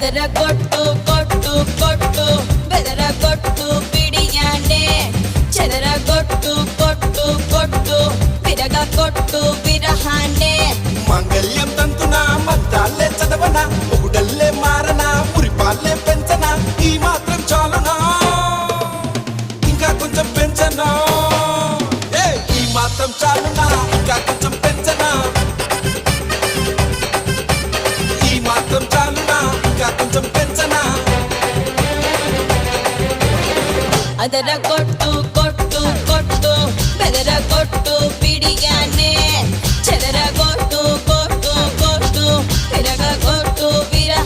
కొట్టు కొట్టు కొట్టు బెదర కొట్టు పిడియానే చెదర కొట్టు కొట్టు కొట్టు విరగ కొట్టు విరహానే మంగళ్యం తంతునా మంత్రాలే చదవనా ఒకడల్లే మారనా పురిపాలే పెంచనా ఈ మాత్రం చాలునా ఇంకా కొంచెం పెంచనా ఈ మాత్రం చాలునా ఇంకా కొంచెం పెంచనా ఈ మాత్రం చాలునా ఇంకా కొంచెం పెంచనా అదర